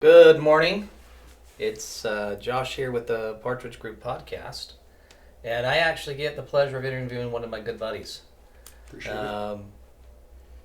Good morning. It's Josh here with the Partridge Group podcast, and I actually get the pleasure of interviewing one of my good buddies, Appreciate it. um,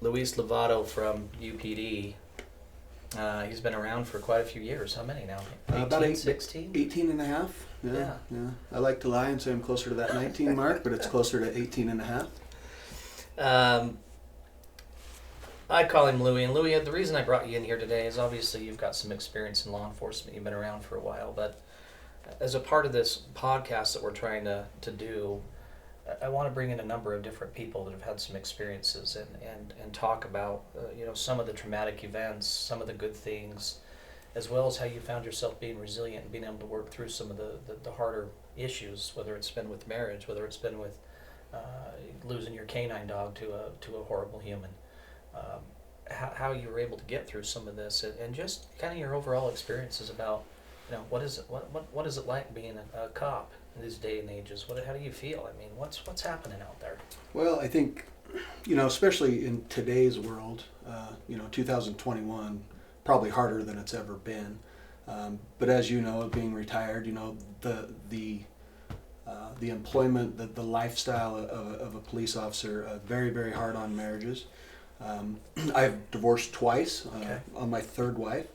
Luis Lovato from UPD. He's been around for quite a few years. How many now? About 16? 18 and a half. Yeah. I like to lie and say I'm closer to that 19 mark, but it's closer to 18 and a half. I call him Louie, and Louie, the reason I brought you in here today is obviously you've got some experience in law enforcement. You've been around for a while, but as a part of this podcast that we're trying to do, I want to bring in a number of different people that have had some experiences and talk about some of the traumatic events, some of the good things, as well as how you found yourself being resilient and being able to work through some of the harder issues, whether it's been with marriage, whether it's been with losing your canine dog to a horrible human. How you were able to get through some of this, and just kind of your overall experiences about, what is it like being a cop in these day and ages? How do you feel? I mean, what's happening out there? Well, I think, especially in today's world, 2021, probably harder than it's ever been. But as you know, being retired, the employment, the lifestyle of a police officer, very, very hard on marriages. I've divorced twice. Okay. On my third wife.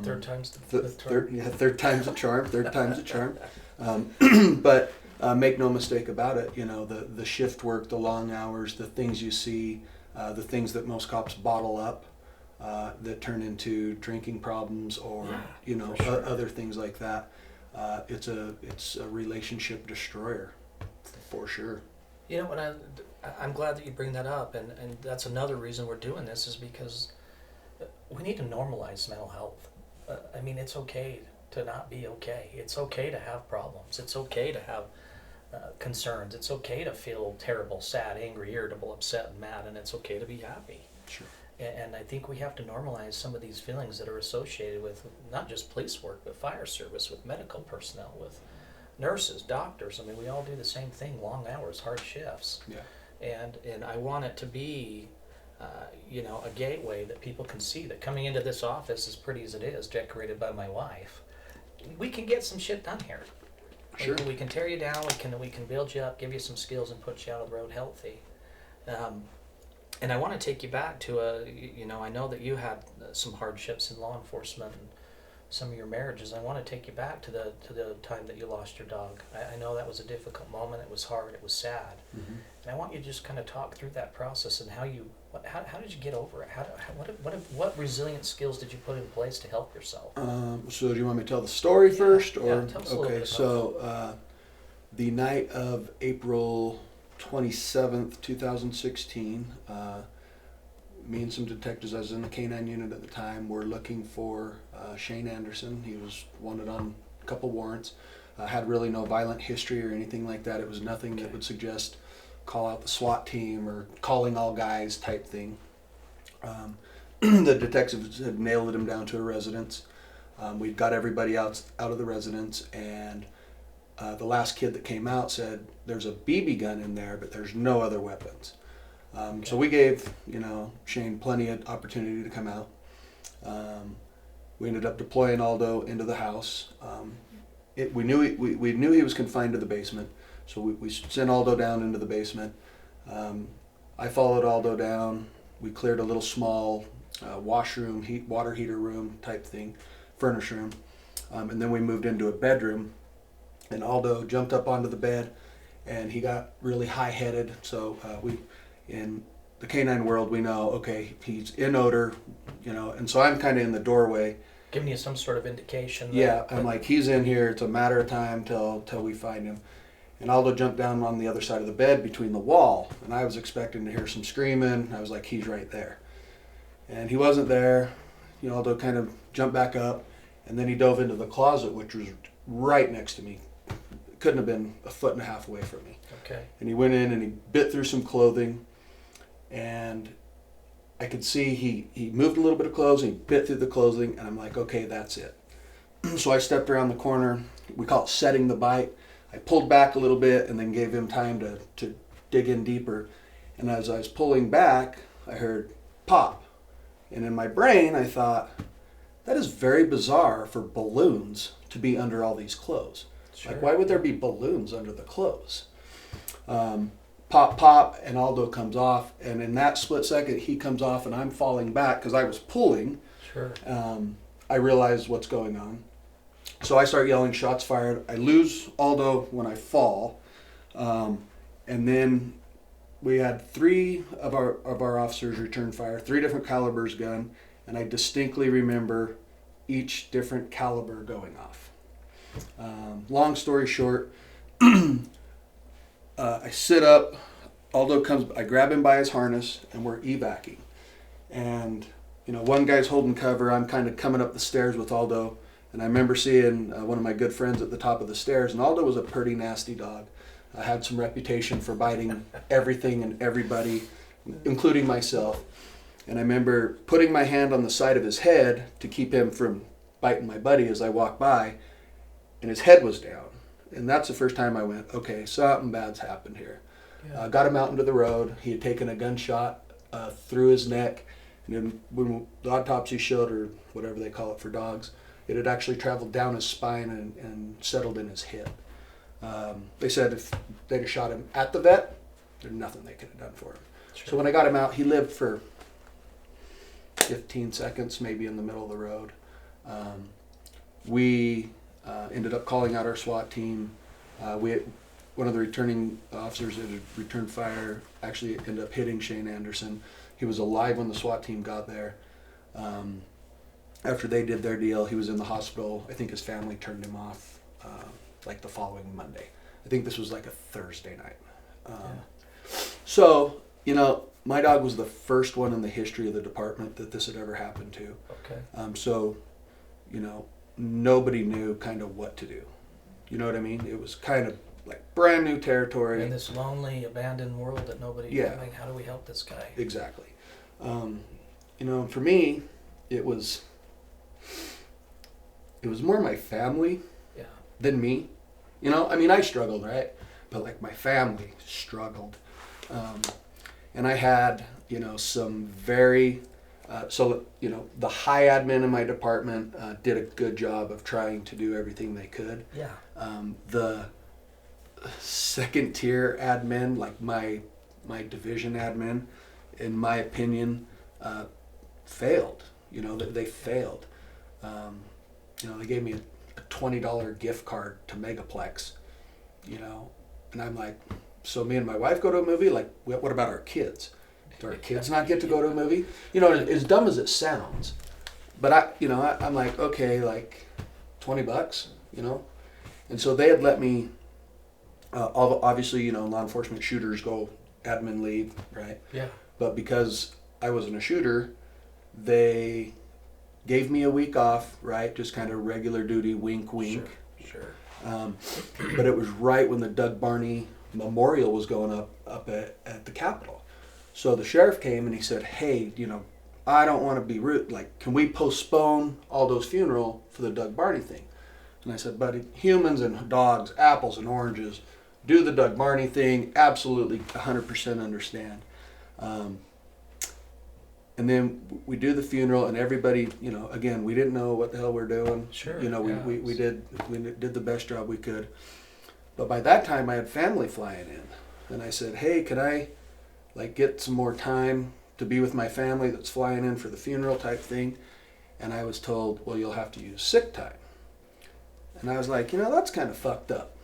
Third time's the Third time's a charm. Third time's a charm. But make no mistake about it. The shift work, the long hours, the things you see, the things that most cops bottle up, that turn into drinking problems or sure. other things like that. It's a relationship destroyer, for sure. When I'm glad that you bring that up, and that's another reason we're doing this is because we need to normalize mental health. I mean, it's okay to not be okay. It's okay to have problems. It's okay to have concerns. It's okay to feel terrible, sad, angry, irritable, upset, and mad, and it's okay to be happy. Sure. And I think we have to normalize some of these feelings that are associated with not just police work, but fire service, with medical personnel, with nurses, doctors. I mean, we all do the same thing: long hours, hard shifts. Yeah. And I want it to be, a gateway that people can see that coming into this office, as pretty as it is, decorated by my wife, we can get some shit done here. Sure. We can tear you down. We can build you up, give you some skills, and put you out on the road healthy. And I want to take you back to I know that you had some hardships in law enforcement and some of your marriages. I want to take you back to the time that you lost your dog. I know that was a difficult moment. It was hard. It was sad. Mm-hmm. And I want you to just kind of talk through that process and how did you get over it? What resilient skills did you put in place to help yourself? So do you want me to tell the story first? Or tell us a little okay, bit so the night of April 27th, 2016, me and some detectives, I was in the K-9 unit at the time, were looking for Shane Anderson. He was wanted on a couple warrants. Had really no violent history or anything like that. It was nothing that would suggest call out the SWAT team or calling all guys type thing. The detectives had nailed him down to a residence. We'd got everybody out of the residence, and the last kid that came out said, "There's a BB gun in there, but there's no other weapons." So we gave Shane plenty of opportunity to come out. We ended up deploying Aldo into the house. We knew he was confined to the basement, so we sent Aldo down into the basement. I followed Aldo down. We cleared a little small washroom, water heater room type thing, furnace room, and then we moved into a bedroom. And Aldo jumped up onto the bed, and he got really high-headed. So in the canine world, we know, okay, he's in odor, and so I'm kind of in the doorway. Giving you some sort of indication. I'm like, he's in here. It's a matter of time till we find him. And Aldo jumped down on the other side of the bed between the wall, and I was expecting to hear some screaming. I was like, he's right there. And he wasn't there. Aldo kind of jumped back up, and then he dove into the closet, which was right next to me. Couldn't have been a foot and a half away from me. Okay. And he went in and he bit through some clothing, and I could see he moved a little bit of clothes, and he bit through the clothing, and I'm like, okay, that's it. So I stepped around the corner. We call it setting the bite. I pulled back a little bit and then gave him time to dig in deeper. And as I was pulling back, I heard pop. And in my brain, I thought, that is very bizarre for balloons to be under all these clothes. Sure. Like, why would there be balloons under the clothes? Pop, pop, and Aldo comes off, and in that split second, he comes off, and I'm falling back because I was pulling. Sure. I realize what's going on. So I start yelling, shots fired. I lose Aldo when I fall. And then we had 3 of our officers return fire, 3 different calibers gun, and I distinctly remember each different caliber going off. Long story short, I sit up, Aldo comes, I grab him by his harness, and we're evacing. And, one guy's holding cover, I'm kind of coming up the stairs with Aldo, and I remember seeing one of my good friends at the top of the stairs, and Aldo was a pretty nasty dog. I had some reputation for biting everything and everybody, including myself. And I remember putting my hand on the side of his head to keep him from biting my buddy as I walked by, and his head was down. And that's the first time I went, okay, something bad's happened here. Yeah. Got him out into the road. He had taken a gunshot through his neck. And then when the autopsy showed, or whatever they call it for dogs, it had actually traveled down his spine and settled in his hip. They said if they'd have shot him at the vet, there's nothing they could have done for him. Sure. So when I got him out, he lived for 15 seconds, maybe in the middle of the road. We ended up calling out our SWAT team. One of the returning officers that had returned fire actually ended up hitting Shane Anderson. He was alive when the SWAT team got there. After they did their deal, he was in the hospital. I think his family turned him off like the following Monday. I think this was like a Thursday night. So, my dog was the first one in the history of the department that this had ever happened to. Okay. So, nobody knew kind of what to do. You know what I mean? It was kind of like brand new territory. In this lonely, abandoned world that nobody. Yeah. Like, how do we help this guy? Exactly. For me, it was more my family Yeah. than me. I struggled, right? But like my family struggled. And I had, some very, the high admin in my department did a good job of trying to do everything they could. Yeah. The second tier admin, like my division admin, in my opinion, failed. They failed. They gave me a $20 gift card to Megaplex, and I'm like, so me and my wife go to a movie? Like, what about our kids? Do our kids not get to go to a movie? As dumb as it sounds, but I'm like, okay, like $20, and so they had let me, obviously, law enforcement shooters go admin leave, right? Yeah. But because I wasn't a shooter, they gave me a week off, right? Just kind of regular duty, wink, wink. Sure. But it was right when the Doug Barney Memorial was going up at the Capitol. So the sheriff came and he said, hey, I don't want to be rude. Like, can we postpone Aldo's funeral for the Doug Barney thing? And I said, buddy, humans and dogs, apples and oranges, do the Doug Barney thing. Absolutely 100% understand. And then we do the funeral, and everybody, again, we didn't know what the hell we're doing. Sure. We did the best job we could. But by that time, I had family flying in, and I said, hey, can I, get some more time to be with my family that's flying in for the funeral type thing? And I was told, well, you'll have to use sick time. And I was like, that's kind of fucked up.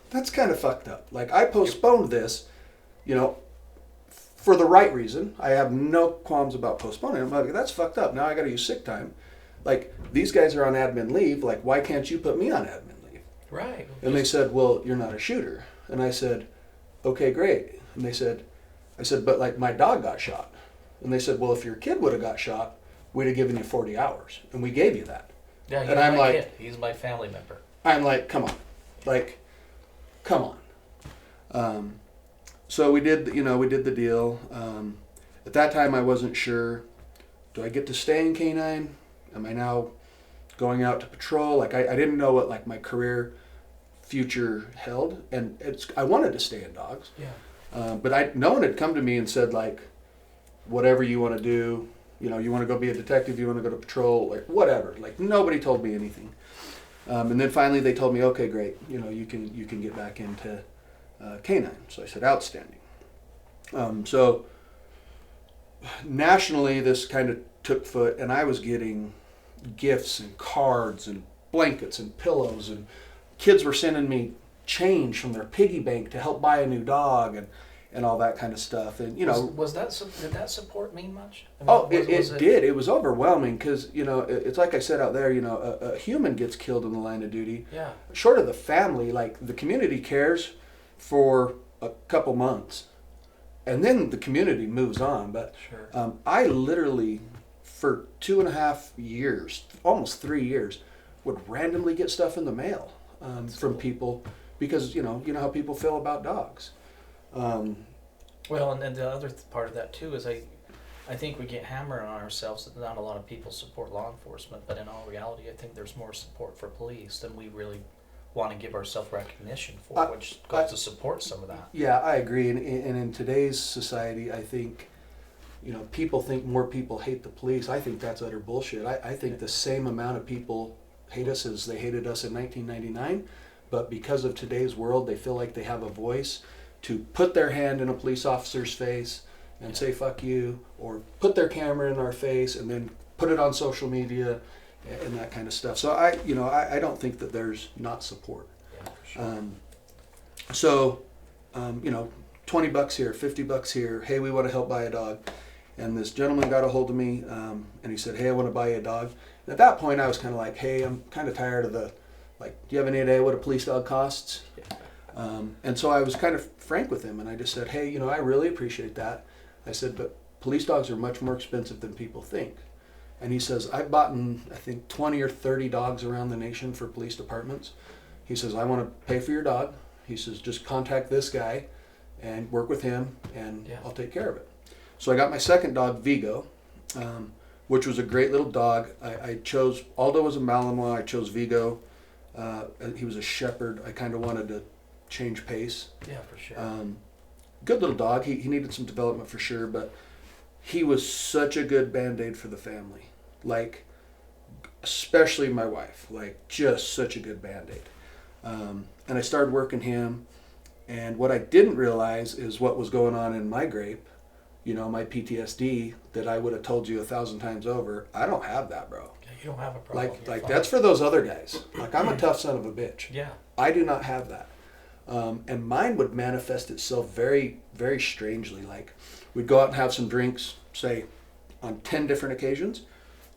That's kind of fucked up. I postponed this, for the right reason. I have no qualms about postponing it. I'm like, that's fucked up. Now I got to use sick time. These guys are on admin leave. Why can't you put me on admin leave? Right. And they said, well, you're not a shooter. And I said, okay, great. And I said, but my dog got shot. And they said, well, if your kid would have got shot, we'd have given you 40 hours. And we gave you that. Yeah, and I'm like, kid. He's my family member. I'm like, come on. Come on. So we did the deal. At that time, I wasn't sure, do I get to stay in K-9? Am I now going out to patrol? I didn't know what my career future held, and I wanted to stay in dogs. Yeah. But no one had come to me and said whatever you want to do, you want to go be a detective, you want to go to patrol, like whatever. Like nobody told me anything. And then finally they told me, okay, great, you can get back into canine. So I said, outstanding. So nationally, this kind of took foot, and I was getting gifts and cards and blankets and pillows, and kids were sending me change from their piggy bank to help buy a new dog and all that kind of stuff. And did that support mean much? I mean, oh, it did. It was overwhelming because it's like I said out there. A human gets killed in the line of duty. Yeah. Short of the family, like the community cares for a couple months, and then the community moves on. But sure. I literally, for 2.5 years, almost 3 years, would randomly get stuff in the mail from people because you know how people feel about dogs. Well, and then the other part of that too is I think we get hammered on ourselves that not a lot of people support law enforcement, but in all reality, I think there's more support for police than we really want to give ourselves recognition for, which goes to support some of that. Yeah, I agree. And in today's society, I think, people think more people hate the police. I think that's utter bullshit. I think the same amount of people hate us as they hated us in 1999, but because of today's world, they feel like they have a voice to put their hand in a police officer's face and say fuck you, or put their camera in our face and then put it on social media and that kind of stuff. So I don't think that there's not support. Yeah, for sure. So $20 here, $50 here, hey, we want to help buy a dog. And this gentleman got a hold of me and he said, hey, I want to buy you a dog. And at that point I was kind of like, hey, I'm kind of tired of do you have any idea what a police dog costs? And so I was kind of frank with him and I just said, hey, I really appreciate that. I said, but police dogs are much more expensive than people think. And he says, I've bought, I think, 20 or 30 dogs around the nation for police departments. He says, I want to pay for your dog. He says, just contact this guy and work with him and I'll take care of it. So I got my second dog, Vigo, which was a great little dog. I chose, Aldo was a Malinois, I chose Vigo. He was a shepherd. I kind of wanted to change pace. Yeah, for sure. Good little dog. He needed some development for sure, but he was such a good Band-Aid for the family. Like, especially my wife. Like, just such a good Band-Aid. And I started working him, and what I didn't realize is what was going on in my grape, my PTSD, that I would have told you 1,000 times over. I don't have that, bro. Yeah, you don't have a problem. Like that's for those other guys. Like, I'm a tough son of a bitch. Yeah. I do not have that. And mine would manifest itself very, very strangely. Like, we'd go out and have some drinks, say, on 10 different occasions.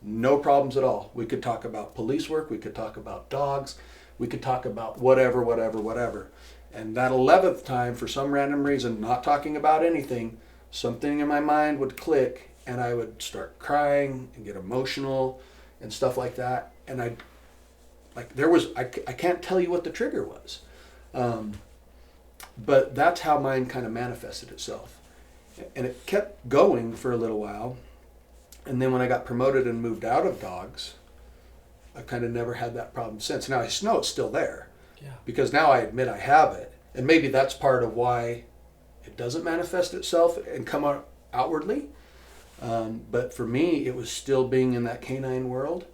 No problems at all. We could talk about police work. We could talk about dogs. We could talk about whatever. And that 11th time, for some random reason, not talking about anything, something in my mind would click and I would start crying and get emotional and stuff like that. And I can't tell you what the trigger was. But that's how mine kind of manifested itself. And it kept going for a little while. And then when I got promoted and moved out of dogs, I kind of never had that problem since. Now I know it's still there. Yeah. Because now I admit I have it. And maybe that's part of why it doesn't manifest itself and come out outwardly. But for me, it was still being in that canine world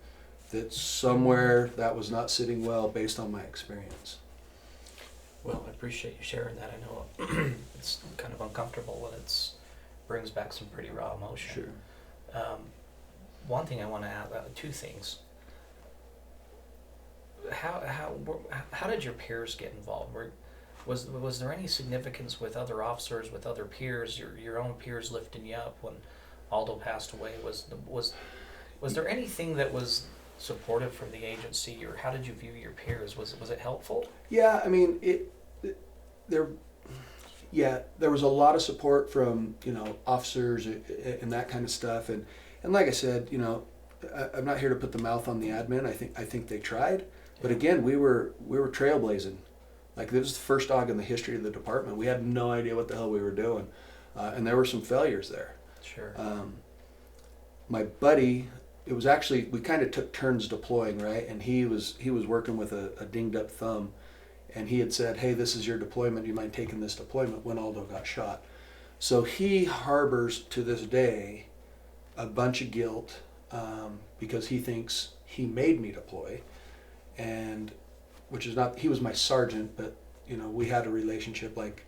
that somewhere that was not sitting well based on my experience. Well, I appreciate you sharing that. I know it's kind of uncomfortable and it brings back some pretty raw emotion. Sure. One thing I want to add, two things. How did your peers get involved? Was there any significance with other officers, with other peers, your own peers lifting you up when Aldo passed away? Was there anything that was supportive from the agency, or how did you view your peers? Was it helpful? Yeah, I mean there was a lot of support from officers and that kind of stuff, and like I said, I'm not here to put the mouth on the admin. I think they tried, but again, we were trailblazing. Like, this was the first dog in the history of the department. We had no idea what the hell we were doing, and there were some failures there. Sure. My buddy, it was actually, we kind of took turns deploying, right? And he was working with a dinged up thumb, and he had said, hey, this is your deployment. Do you mind taking this deployment when Aldo got shot? So he harbors to this day a bunch of guilt because he thinks he made me deploy, and which is not, he was my sergeant, but we had a relationship like,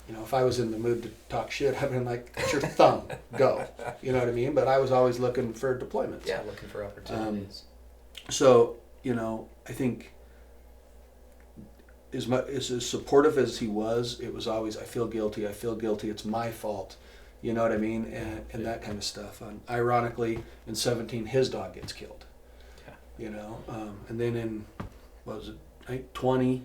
if I was in the mood to talk shit, I'd been like, it's your thumb, go. You know what I mean? But I was always looking for deployments. Yeah, looking for opportunities. So, I think as supportive as he was, it was always, I feel guilty, it's my fault. You know what I mean? And that kind of stuff. Ironically, in 17, his dog gets killed. Yeah. And then in, what was it, I think 20,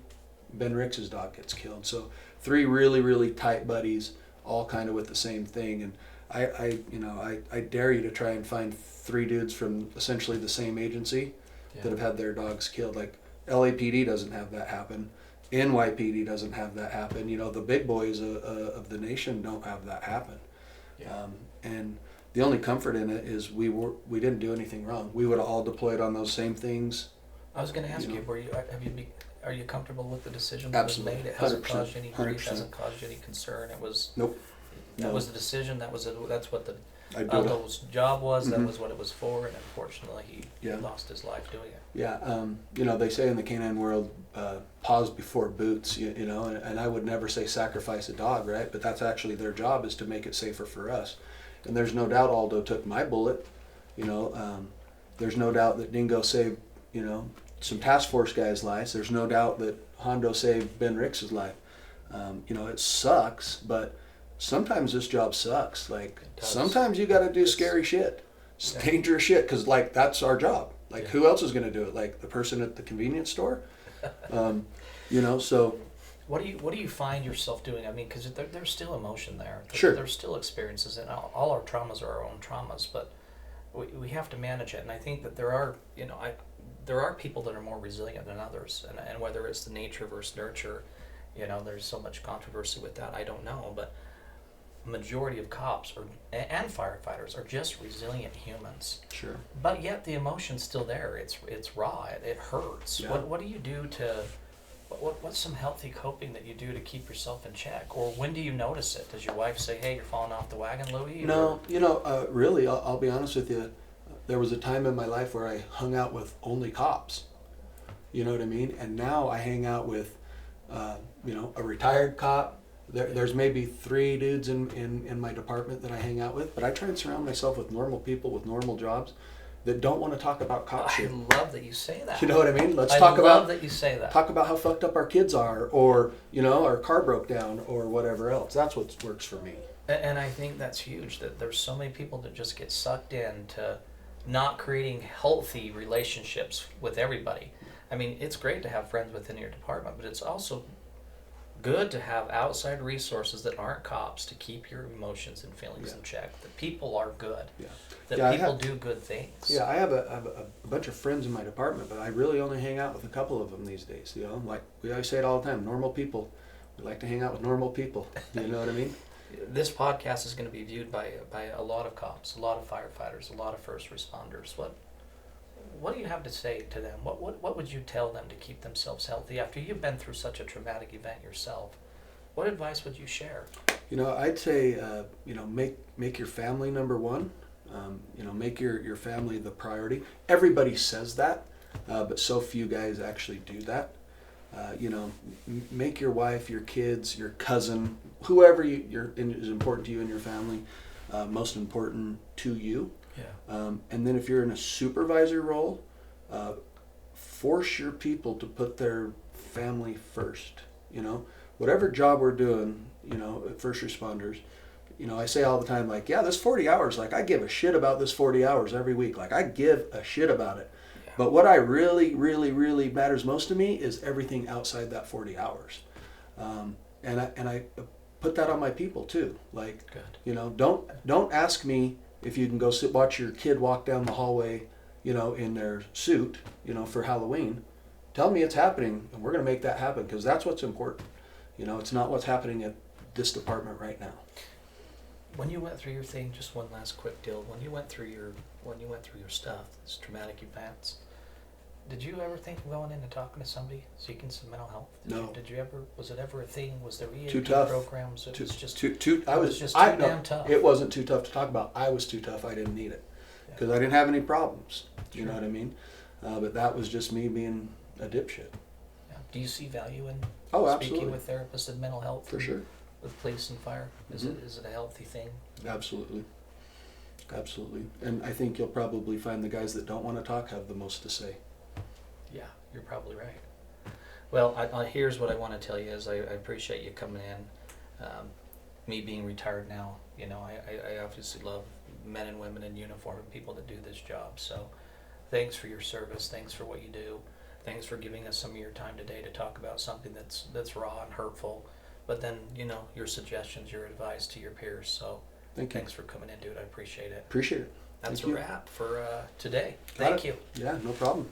Ben Ricks's dog gets killed. So 3 really, really tight buddies, all kind of with the same thing. And I dare you to try and find 3 dudes from essentially the same agency that have had their dogs killed. Like LAPD doesn't have that happen. NYPD doesn't have that happen. The big boys of the nation don't have that happen. Yeah. And the only comfort in it is we didn't do anything wrong. We would have all deployed on those same things. I was going to ask you, are you comfortable with the decision that was made? It 100%, hasn't caused you any grief, 100%. hasn't caused you any concern. It was Nope. That was the decision. That's what the Aldo's job was. That was what it was for. And unfortunately, he lost his life doing it. Yeah. They say in the canine world, pause before boots. And I would never say sacrifice a dog, right? But that's actually their job, is to make it safer for us. And there's no doubt Aldo took my bullet. There's no doubt that Dingo saved, some task force guys' lives. There's no doubt that Hondo saved Ben Ricks's life. It sucks, but sometimes this job sucks. Like, sometimes you got to do scary shit. It's dangerous shit, because, like, that's our job. Like, who else is going to do it? Like, the person at the convenience store? So... What do you find yourself doing? I mean, because there's still emotion there. Sure. There's still experiences, and all our traumas are our own traumas, but we have to manage it. And I think that there are people that are more resilient than others, and whether it's the nature versus nurture, there's so much controversy with that. I don't know, but majority of cops and firefighters are just resilient humans. Sure. But yet the emotion's still there. It's raw. It hurts. Yeah. What do you do to? What's some healthy coping that you do to keep yourself in check? Or when do you notice it? Does your wife say, "Hey, you're falling off the wagon, Louie"? No, really, I'll be honest with you. There was a time in my life where I hung out with only cops. You know what I mean? And now I hang out with, a retired cop. There's maybe 3 dudes in my department that I hang out with, but I try and surround myself with normal people with normal jobs that don't want to talk about cop shit. I love that you say that. You know what I mean? I love that you say that. Talk about how fucked up our kids are, or our car broke down, or whatever else. That's what works for me. And I think that's huge. That there's so many people that just get sucked into not creating healthy relationships with everybody. I mean, it's great to have friends within your department, but it's also good to have outside resources that aren't cops to keep your emotions and feelings in check. That people are good. Yeah. That people do good things. Yeah, I have a bunch of friends in my department, but I really only hang out with a couple of them these days. Like we always say it all the time, normal people. We like to hang out with normal people. You know what I mean? This podcast is going to be viewed by a lot of cops, a lot of firefighters, a lot of first responders. What do you have to say to them? What would you tell them to keep themselves healthy after you've been through such a traumatic event yourself? What advice would you share? I'd say make your family number one. Make your family the priority. Everybody says that, but so few guys actually do that. Make your wife, your kids, your cousin, whoever is important to you in your family, most important to you. Yeah. And then if you're in a supervisor role, force your people to put their family first. Whatever job we're doing, first responders, I say all the time, like, this 40 hours, like, I give a shit about this 40 hours every week. Like, I give a shit about it. Yeah. But what I really, really, really matters most to me is everything outside that 40 hours. And I put that on my people too. Like, don't ask me if you can go watch your kid walk down the hallway, in their suit, for Halloween. Tell me it's happening, and we're going to make that happen, because that's what's important. It's not what's happening at this department right now. When you went through your thing, just one last quick deal. When you went through your stuff, these traumatic events, Did you ever think of going in and talking to somebody seeking some mental health? No. Did you ever? Was it ever a thing? Was there EAP Too tough. programs? It was just too. I it was just I too no, damn tough. It wasn't too tough to talk about. I was too tough. I didn't need it Yeah. because I didn't have any problems. You know Sure. what I mean? But that was just me being a dipshit. Yeah. Do you see value in Oh, speaking absolutely. with therapists and mental health? For sure. With police and fire, is Mhm. it a healthy thing? Absolutely. Absolutely. And I think you'll probably find the guys that don't want to talk have the most to say. Yeah, you're probably right. Well, here's what I want to tell you is I appreciate you coming in. Me being retired now, you know, I obviously love men and women in uniform and people that do this job. So thanks for your service. Thanks for what you do. Thanks for giving us some of your time today to talk about something that's raw and hurtful. But then, you know, your suggestions, your advice to your peers. So Thank you. thanks for coming in, dude. I appreciate it. Appreciate it. That's Thank a you. wrap for today. Got Thank it. you. Yeah, no problem.